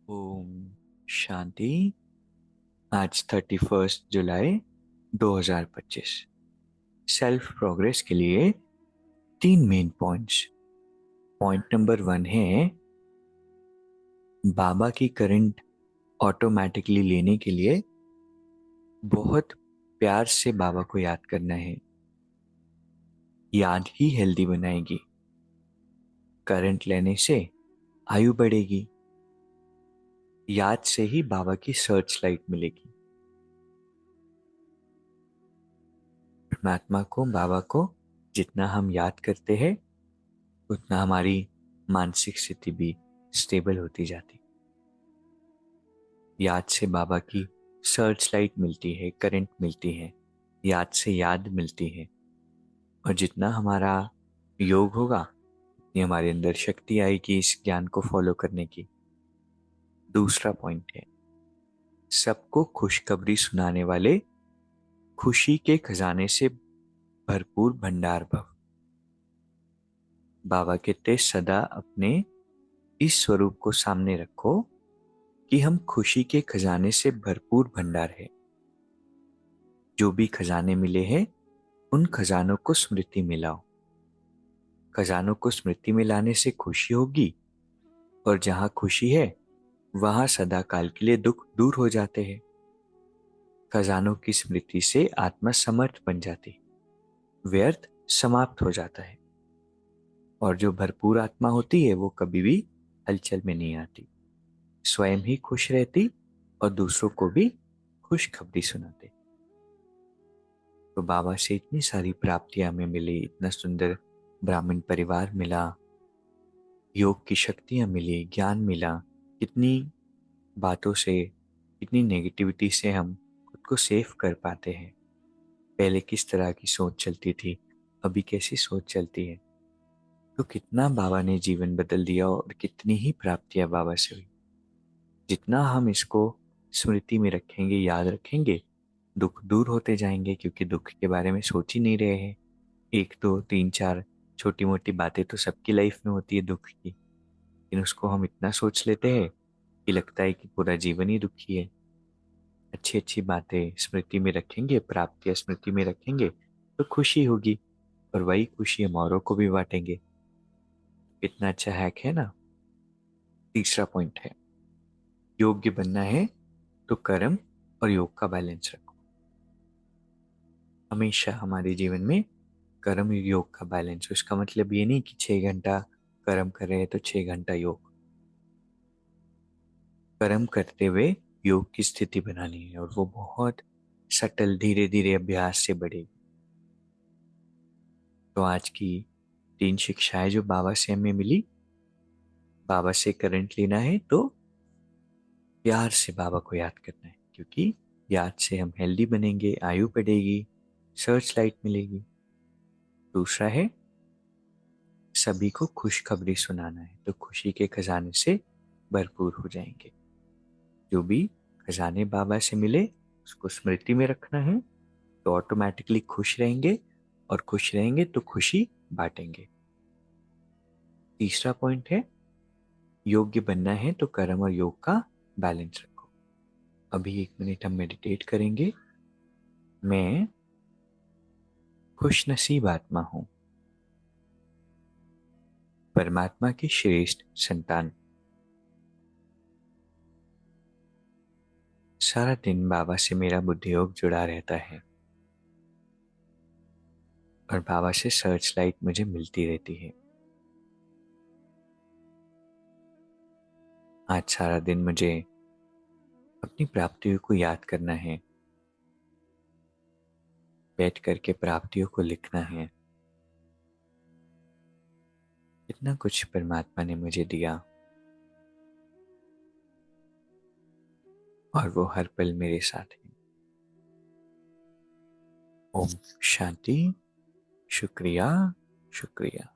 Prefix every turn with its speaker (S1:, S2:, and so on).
S1: ओम शांति। आज 31 जुलाई 2025। Self progress के लिए 3 मेन पॉइंट्स। पॉइंट नंबर 1 है बाबा की करंट ऑटोमेटिकली लेने के लिए बहुत प्यार से बाबा को याद करना है। याद ही हेल्दी बनाएगी। करंट लेने से आयु बढ़ेगी। याद से ही बाबा की सर्च लाइट मिलेगी। परमात्मा को, बाबा को जितना हम याद करते हैं उतना हमारी मानसिक स्थिति भी स्टेबल होती जाती। याद से बाबा की सर्च लाइट मिलती है, करंट मिलती है, याद से याद मिलती है। और जितना हमारा योग होगा उतनी हमारे अंदर शक्ति आएगी इस ज्ञान को फॉलो करने की। दूसरा पॉइंट है सबको खुशखबरी सुनाने वाले खुशी के खजाने से भरपूर भंडार भव। बाबा कहते सदा अपने इस स्वरूप को सामने रखो कि हम खुशी के खजाने से भरपूर भंडार है। जो भी खजाने मिले हैं उन खजानों को स्मृति में लाओ। खजानों को स्मृति में लाने से खुशी होगी, और जहां खुशी है वहां सदा काल के लिए दुख दूर हो जाते हैं। खजानों की स्मृति से आत्मा समर्थ बन जाती, व्यर्थ समाप्त हो जाता है। और जो भरपूर आत्मा होती है वो कभी भी हलचल में नहीं आती, स्वयं ही खुश रहती और दूसरों को भी खुशखबरी सुनाते। तो बाबा से इतनी सारी प्राप्तियां हमें मिली, इतना सुंदर ब्राह्मण परिवार मिला, योग की शक्तियां मिली, ज्ञान मिला। कितनी बातों से, कितनी नेगेटिविटी से हम खुद को सेफ कर पाते हैं। पहले किस तरह की सोच चलती थी, अभी कैसी सोच चलती है। तो कितना बाबा ने जीवन बदल दिया और कितनी ही प्राप्तियां बाबा से हुई। जितना हम इसको स्मृति में रखेंगे, याद रखेंगे, दुख दूर होते जाएंगे, क्योंकि दुख के बारे में सोच ही नहीं रहे हैं। एक दो तीन चार छोटी मोटी बातें तो सबकी लाइफ में होती है दुख की, लेकिन उसको हम इतना सोच लेते हैं कि लगता है कि पूरा जीवन ही दुखी है। अच्छी अच्छी बातें स्मृति में रखेंगे, प्राप्तियां स्मृति में रखेंगे तो खुशी होगी, और वही खुशी हम औरों को भी बांटेंगे। कितना अच्छा हैक है ना। तीसरा पॉइंट है योग्य बनना है तो कर्म और योग का बैलेंस रखो। हमेशा हमारे जीवन में कर्म और योग का बैलेंस हो। इसका मतलब ये नहीं कि 6 घंटा कर्म कर रहे हैं तो 6 घंटा योग। कर्म करते हुए योग की स्थिति बनानी है, और वो बहुत सटल धीरे धीरे अभ्यास से बढ़ेगी। तो आज की 3 शिक्षाएं जो बाबा से हमें मिली, बाबा से करंट लेना है तो प्यार से बाबा को याद करना है, क्योंकि याद से हम हेल्दी बनेंगे, आयु बढ़ेगी, सर्च लाइट मिलेगी। दूसरा है सभी को खुशखबरी सुनाना है तो खुशी के खजाने से भरपूर हो जाएंगे। जो भी खजाने बाबा से मिले उसको स्मृति में रखना है तो ऑटोमेटिकली खुश रहेंगे, और खुश रहेंगे तो खुशी बांटेंगे। तीसरा पॉइंट है योग्य बनना है तो कर्म और योग का बैलेंस रखो। अभी 1 मिनट हम मेडिटेट करेंगे। मैं खुश नसीब आत्मा हूं, परमात्मा की श्रेष्ठ संतान। सारा दिन बाबा से मेरा बुद्धि योग जुड़ा रहता है, और बाबा से सर्च लाइट मुझे मिलती रहती है। आज सारा दिन मुझे अपनी प्राप्तियों को याद करना है, बैठ करके प्राप्तियों को लिखना है। इतना कुछ परमात्मा ने मुझे दिया, और वो हर पल मेरे साथ है। ओम शांति। शुक्रिया, शुक्रिया।